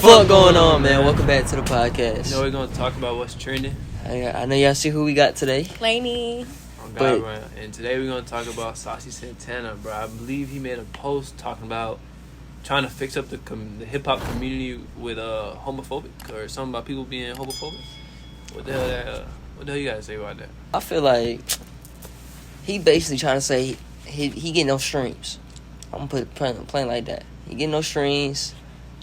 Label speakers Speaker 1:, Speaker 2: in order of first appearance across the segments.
Speaker 1: fuck going on, man? Welcome back to the podcast.
Speaker 2: You know we're gonna talk about what's trending.
Speaker 1: I know y'all see who we got today.
Speaker 3: Lainey.
Speaker 2: Oh God, bro. And today we're gonna talk about Saucy Santana, bro. I believe he made a post talking about trying to fix up the hip hop community with homophobic or something about people being homophobic. What the hell you gotta say about that?
Speaker 1: I feel like he basically trying to say he getting no streams. I'm gonna put plain like that. He getting no streams,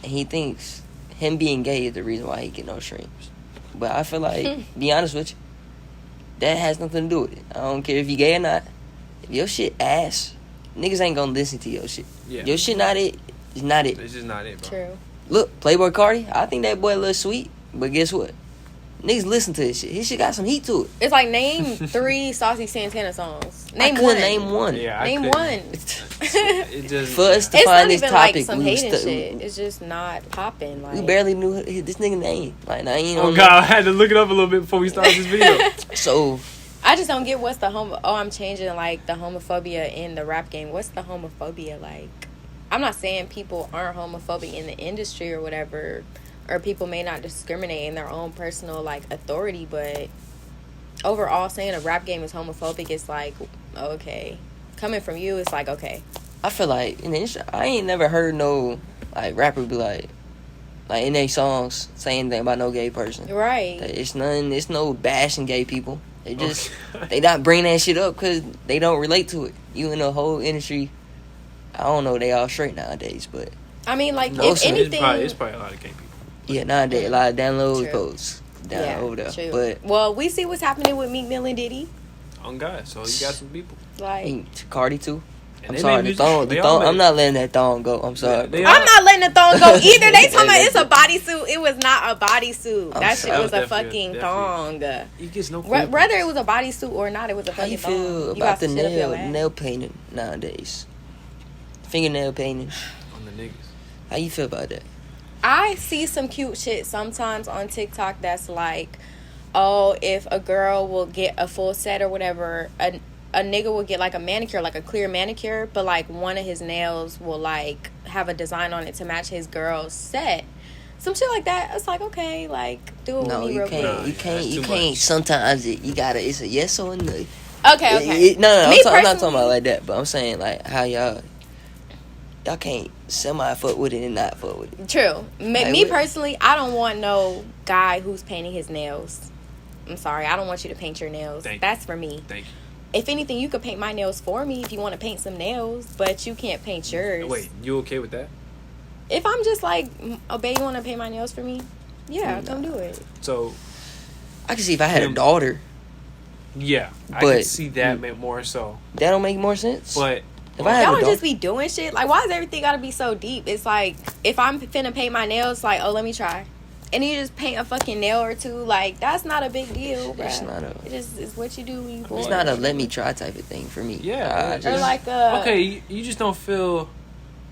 Speaker 1: and he thinks him being gay is the reason why he get no streams. But I feel like, be honest with you, that has nothing to do with it. I don't care if you gay or not. If your shit ass, niggas ain't gonna listen to your shit.
Speaker 2: Yeah.
Speaker 1: Your shit not it. It's not it.
Speaker 2: It's just not it, bro.
Speaker 3: True.
Speaker 1: Look, Playboy Cardi, I think that boy a little sweet, but guess what? Niggas listen to his shit. His shit got some heat to it.
Speaker 3: It's like name 3 Saucy Santana songs. Name
Speaker 1: I
Speaker 3: one.
Speaker 1: Name one.
Speaker 2: Yeah,
Speaker 3: name
Speaker 2: couldn't.
Speaker 3: one.
Speaker 2: It just
Speaker 1: For us to
Speaker 3: It's
Speaker 1: find
Speaker 3: not
Speaker 1: this
Speaker 3: even
Speaker 1: topic,
Speaker 3: like some
Speaker 1: we
Speaker 3: hating shit. It's just not popping. Like,
Speaker 1: we barely knew this nigga name. Like, I ain't
Speaker 2: Oh God, I had to look it up a little bit before we started this video.
Speaker 1: So
Speaker 3: I just don't get what's the I'm changing like the homophobia in the rap game. What's the homophobia like? I'm not saying people aren't homophobic in the industry or whatever, or people may not discriminate in their own personal like authority, but overall saying a rap game is homophobic, it's like, okay. Coming from you, it's like, okay.
Speaker 1: I feel like in the industry, I ain't never heard no like rapper be like in their songs say anything about no gay person.
Speaker 3: Right.
Speaker 1: It's nothing. It's no bashing gay people. They just they not bring that shit up because they don't relate to it. You in the whole industry, I don't know. They all straight nowadays, but
Speaker 3: I mean, like,
Speaker 1: No,
Speaker 3: if
Speaker 1: so
Speaker 3: anything...
Speaker 2: It's probably a lot of gay people.
Speaker 1: yeah, nowadays a lot of download
Speaker 3: True.
Speaker 1: posts down over there.
Speaker 3: True.
Speaker 1: But
Speaker 3: well, we see what's happening with Meek Mill and Diddy.
Speaker 2: On God, so you got some people.
Speaker 3: Like,
Speaker 1: Cardi too.
Speaker 2: And
Speaker 1: I'm
Speaker 2: they
Speaker 1: sorry,
Speaker 2: make
Speaker 1: the
Speaker 2: music.
Speaker 1: thong.
Speaker 2: They all
Speaker 1: I'm
Speaker 2: make-
Speaker 1: not letting that thong go. I'm sorry.
Speaker 2: They
Speaker 3: I'm
Speaker 2: all-
Speaker 3: not letting the thong go either. They talking about it's a bodysuit. It was not a bodysuit.
Speaker 1: I'm
Speaker 3: That
Speaker 1: sorry.
Speaker 3: shit was a
Speaker 2: Definitely-
Speaker 3: fucking
Speaker 2: definitely.
Speaker 3: thong.
Speaker 2: He gets no.
Speaker 3: Whether it was a bodysuit or not, it was a
Speaker 1: How you
Speaker 3: fucking thong.
Speaker 1: feel
Speaker 3: You
Speaker 1: about
Speaker 3: got
Speaker 1: the
Speaker 3: some shit up your ass.
Speaker 1: nail painting nowadays? Fingernail painting.
Speaker 2: on the niggas.
Speaker 1: How you feel about that?
Speaker 3: I see some cute shit sometimes on TikTok that's like, oh, if a girl will get a full set or whatever, a nigga will get like a manicure, like a clear manicure, but like one of his nails will like have a design on it to match his girl's set. Some shit like that. It's like, okay, like do it
Speaker 1: No,
Speaker 3: with me
Speaker 1: you
Speaker 3: real
Speaker 1: can't.
Speaker 3: quick.
Speaker 1: You can't.
Speaker 2: That's
Speaker 1: You
Speaker 2: too
Speaker 1: can't.
Speaker 2: much.
Speaker 1: Sometimes you gotta. It's a yes or a no.
Speaker 3: Okay.
Speaker 1: No.
Speaker 3: Me
Speaker 1: I'm not talking
Speaker 3: personally-
Speaker 1: about like that. But I'm saying like how y'all can't semi fuck with it and not fuck with it.
Speaker 3: True.
Speaker 1: Like,
Speaker 3: Me
Speaker 1: what-
Speaker 3: personally, I don't want no guy who's painting his nails. I'm sorry, I don't want you to paint your nails.
Speaker 2: Thank you.
Speaker 3: That's for me.
Speaker 2: Thank you.
Speaker 3: If anything, you could paint my nails for me if you want to paint some nails, but you can't paint yours.
Speaker 2: Wait, you okay with that?
Speaker 3: If I'm just like, oh, babe, you want to paint my nails for me? Yeah, come do it.
Speaker 2: So
Speaker 1: I can see if I had a daughter,
Speaker 2: yeah, I
Speaker 1: But-
Speaker 2: can see that more so.
Speaker 1: that don't make more sense.
Speaker 2: But
Speaker 1: if I had
Speaker 3: Y'all
Speaker 1: a
Speaker 3: don't
Speaker 1: daughter,
Speaker 3: just be doing shit. Like, why does everything got to be so deep? It's like, if I'm finna paint my nails, like, oh, let me try. And you just paint a fucking nail or two. Like, that's not a big deal, bro.
Speaker 1: It's not a-
Speaker 3: It just is what you do when you born.
Speaker 1: it's not a let me try type of thing for me.
Speaker 2: Yeah,
Speaker 1: I
Speaker 3: Or
Speaker 1: just,
Speaker 3: like
Speaker 2: okay, you just don't feel.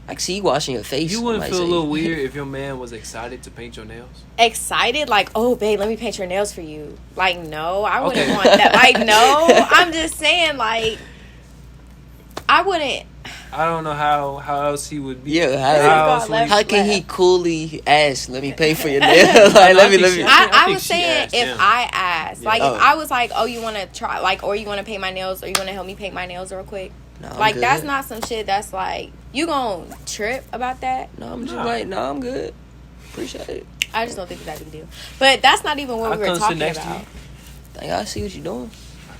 Speaker 1: I can see you washing your face.
Speaker 2: You wouldn't
Speaker 1: might
Speaker 2: feel a
Speaker 1: say.
Speaker 2: little weird if your man was excited to paint your nails.
Speaker 3: excited, like, oh, babe, let me paint your nails for you. Like, no, I wouldn't
Speaker 2: Okay.
Speaker 3: want that. Like, no, I'm just saying, like, I wouldn't.
Speaker 2: I don't know how else he would be.
Speaker 1: Yeah,
Speaker 2: how else
Speaker 3: God
Speaker 2: would he-
Speaker 3: left.
Speaker 1: How can he coolly ask, let me pay for your nails? Like, let me.
Speaker 3: I
Speaker 2: think
Speaker 3: was
Speaker 2: she
Speaker 3: saying
Speaker 2: asked
Speaker 3: if
Speaker 2: him.
Speaker 3: I asked, like,
Speaker 1: Oh.
Speaker 3: if I was like, oh, you want to try, like, or you want to paint my nails, or you want to help me paint my nails real quick.
Speaker 1: No, I'm
Speaker 3: Like,
Speaker 1: good.
Speaker 3: that's not some shit that's like, you gonna trip about that?
Speaker 1: No, I'm just
Speaker 2: Nah.
Speaker 1: like, no, I'm good. Appreciate it.
Speaker 3: I just don't think it's that big a deal. But that's not even what
Speaker 2: I'll
Speaker 3: we were
Speaker 2: come sit
Speaker 3: talking
Speaker 2: next to
Speaker 3: about.
Speaker 2: you.
Speaker 1: Like, I see what you're doing.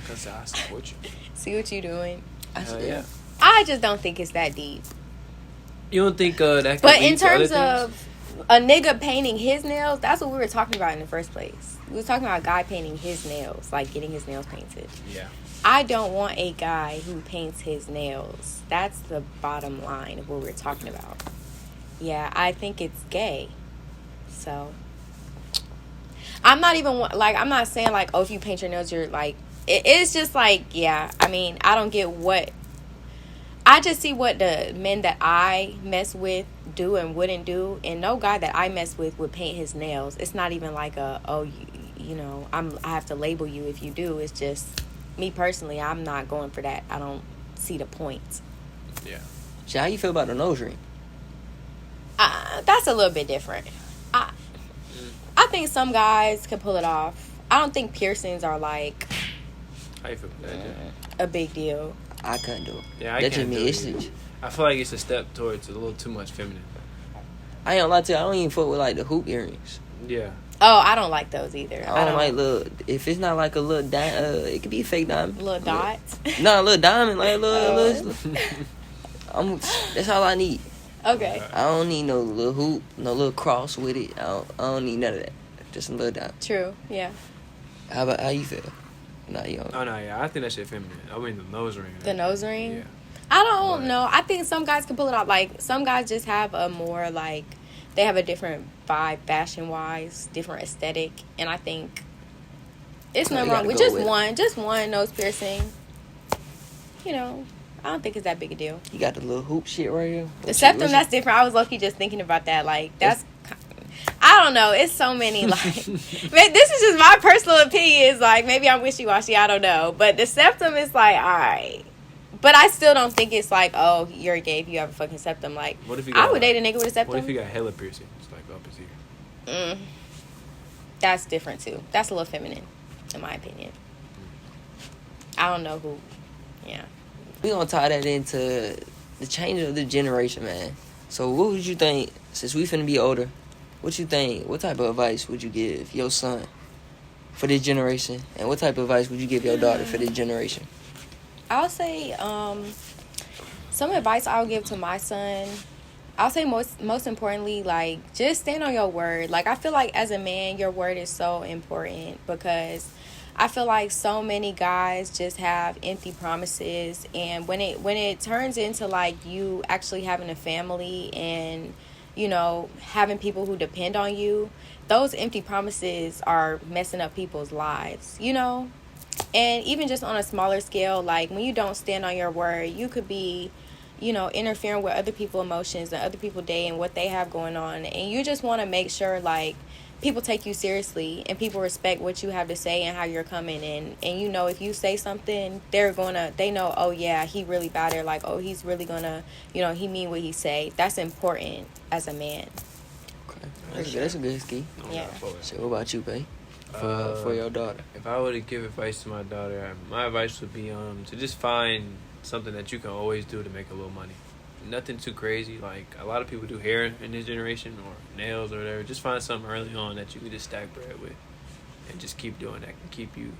Speaker 2: Because I support you.
Speaker 3: See what you doing.
Speaker 1: I
Speaker 2: Hell
Speaker 1: see.
Speaker 2: yeah.
Speaker 3: I just don't think it's that deep.
Speaker 2: You don't think that could
Speaker 3: But
Speaker 2: lead
Speaker 3: in
Speaker 2: to other
Speaker 3: terms
Speaker 2: things?
Speaker 3: of a nigga painting his nails, that's what we were talking about in the first place. We were talking about a guy painting his nails, like getting his nails painted.
Speaker 2: Yeah.
Speaker 3: I don't want a guy who paints his nails. That's the bottom line of what we're talking about. Yeah, I think it's gay. So, I'm not even, like, I'm not saying, like, oh, if you paint your nails, you're, like, it's just, like, yeah, I mean, I don't get what, I just see what the men that I mess with do and wouldn't do, and no guy that I mess with would paint his nails. It's not even like a, oh, you know, I have to label you if you do. It's just, me personally, I'm not going for that. I don't see the point.
Speaker 2: Yeah.
Speaker 1: So how you feel about the nose ring?
Speaker 3: That's a little bit different. think some guys can pull it off. I don't think piercings are like
Speaker 2: How you feel about that, Jay?
Speaker 3: a big deal.
Speaker 1: I couldn't do it.
Speaker 2: Yeah, I
Speaker 1: That
Speaker 2: can't
Speaker 1: just
Speaker 2: do
Speaker 1: me.
Speaker 2: it
Speaker 1: It's
Speaker 2: either.
Speaker 1: just,
Speaker 2: I feel like it's a step towards a little too much feminine.
Speaker 1: I ain't gonna lie to you. I don't even fuck with like the hoop earrings.
Speaker 2: Yeah.
Speaker 3: Oh, I don't like those either.
Speaker 1: I don't like little. If it's not like a little it could be a fake diamond.
Speaker 3: little dots.
Speaker 1: No, a little diamond, like a
Speaker 3: Oh.
Speaker 1: little. That's all I need.
Speaker 3: Okay.
Speaker 1: I don't need no little hoop, no little cross with it. I don't need none of that. Just a little diamond.
Speaker 3: True. Yeah.
Speaker 1: How you feel? Nah, you don't.
Speaker 2: Oh no, yeah, I think that shit feminine. I mean the nose ring. and
Speaker 3: The nose ring?
Speaker 2: Yeah.
Speaker 3: I don't
Speaker 2: But-
Speaker 3: know. I think some guys can pull it off. Like some guys just have a more like they have a different vibe, fashion wise, different aesthetic, and I think it's
Speaker 1: Oh,
Speaker 3: nothing
Speaker 1: you
Speaker 3: wrong
Speaker 1: gotta
Speaker 3: with
Speaker 1: go
Speaker 3: just one nose piercing. You know, I don't think it's that big a deal.
Speaker 1: You got the little hoop shit right here.
Speaker 3: The septum, that's different. I was low-key just thinking about that. Like, that's... I don't know. It's so many, like... man, this is just my personal opinion. It's like, maybe I'm wishy-washy. I don't know. But the septum is like, all right. But I still don't think it's like, oh, you're gay if you have a fucking septum. Like,
Speaker 2: What if you
Speaker 3: I
Speaker 2: got,
Speaker 3: would date a nigga with a septum.
Speaker 2: What if you got hella piercings like up his ear?
Speaker 3: That's different, too. That's a little feminine, in my opinion. I don't know who... Yeah.
Speaker 1: We gonna tie that into the change of the generation, man. So what would you think, since we finna be older, what you think, what type of advice would you give your son for this generation? And what type of advice would you give your daughter for this generation?
Speaker 3: I'll say some advice I'll give to my son. I'll say most importantly, like, just stand on your word. Like, I feel like as a man, your word is so important because I feel like so many guys just have empty promises, and when it turns into like you actually having a family and, you know, having people who depend on you, those empty promises are messing up people's lives, you know? And even just on a smaller scale, like when you don't stand on your word, you could be, you know, interfering with other people's emotions and other people's day and what they have going on. And you just want to make sure, like, people take you seriously and people respect what you have to say and how you're coming in. And, you know, if you say something, they know, oh, yeah, he really about it. Like, oh, he's really gonna, you know, he mean what he say. That's important as a man.
Speaker 1: Okay. That's a good ski.
Speaker 3: Yeah.
Speaker 1: So what about you, babe? For your daughter.
Speaker 2: If I were to give advice to my daughter, my advice would be to just find something that you can always do to make a little money. Nothing too crazy. Like, a lot of people do hair in this generation or nails or whatever. Just find something early on that you can just stack bread with and just keep doing that and keep you,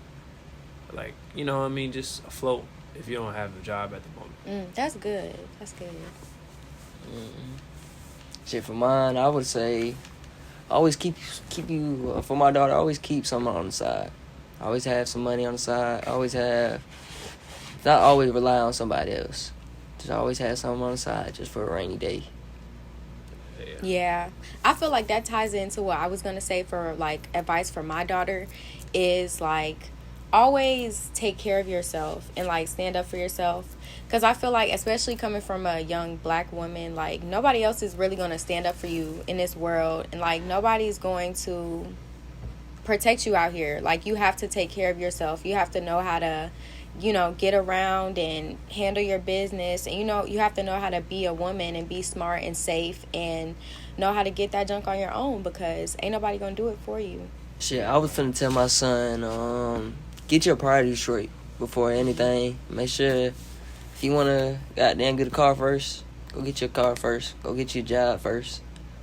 Speaker 2: like, you know what I mean, just afloat if you don't have a job at the moment.
Speaker 3: That's good. That's good.
Speaker 1: Shit, for mine, I would say, always keep you, for my daughter, always keep something on the side. Always have some money on the side. Not always rely on somebody else. Just always have something on the side just for a rainy day.
Speaker 3: Yeah. I feel like that ties into what I was going to say for, like, advice for my daughter is, like, always take care of yourself and, like, stand up for yourself. Because I feel like, especially coming from a young black woman, like, nobody else is really going to stand up for you in this world. And, like, nobody's going to protect you out here. Like, you have to take care of yourself. You have to know how to, you know, get around and handle your business. And, you know, you have to know how to be a woman and be smart and safe and know how to get that junk on your own because ain't nobody going to do it for you.
Speaker 1: Shit, I was finna tell my son, get your priorities straight before anything. Make sure if you wanna goddamn get a car first, go get your car first. Go get your job first.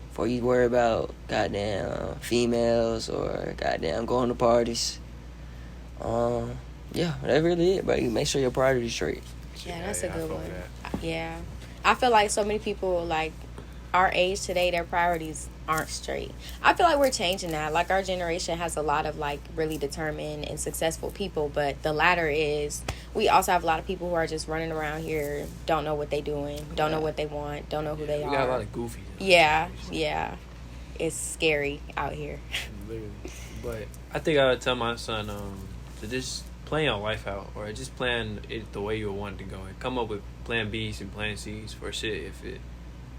Speaker 1: Before you worry about goddamn females or goddamn going to parties. Yeah, that's really it, bro. You make sure your priorities straight.
Speaker 3: Yeah, that's a good
Speaker 2: I fuck
Speaker 3: one.
Speaker 2: with that.
Speaker 3: Yeah. I feel like so many people, like, our age today, their priorities aren't straight. I feel like we're changing that. Like, our generation has a lot of, like, really determined and successful people, but the latter is we also have a lot of people who are just running around here, don't know what they doing, don't know what they want, don't know who they
Speaker 2: We
Speaker 3: are.
Speaker 2: got a lot of goofies.
Speaker 3: Yeah. It's scary out here.
Speaker 2: Literally. But I think I would tell my son to just plan your life out, or just plan it the way you want it to go, and come up with plan B's and plan C's for shit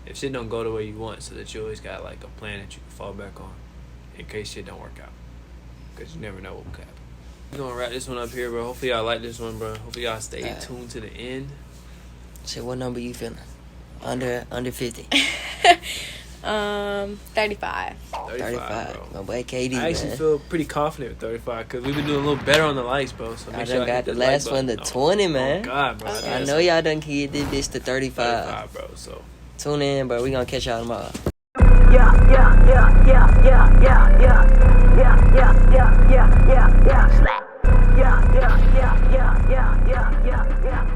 Speaker 2: if shit don't go the way you want, so that you always got like a plan that you can fall back on in case shit don't work out, because you never know what will happen. We're gonna wrap this one up here, bro. Hopefully y'all like this one, bro. Hopefully y'all stay tuned to the end.
Speaker 1: Shit, what number you feeling? Under 50.
Speaker 3: 35.
Speaker 1: 35.
Speaker 2: bro.
Speaker 1: My boy KD,
Speaker 2: I actually
Speaker 1: man.
Speaker 2: feel pretty confident with 35 because we've been doing a little better on the likes, bro. So
Speaker 1: I
Speaker 2: make
Speaker 1: done
Speaker 2: sure
Speaker 1: got the
Speaker 2: hit that
Speaker 1: last
Speaker 2: like
Speaker 1: one to
Speaker 2: button.
Speaker 1: 20, man.
Speaker 2: Oh, God, bro.
Speaker 3: Okay.
Speaker 1: I know y'all done get this to 35.
Speaker 2: 35, bro. So
Speaker 1: Tune in, bro. We gonna catch y'all tomorrow.
Speaker 4: Yeah, yeah, yeah, yeah, yeah, yeah, yeah, yeah.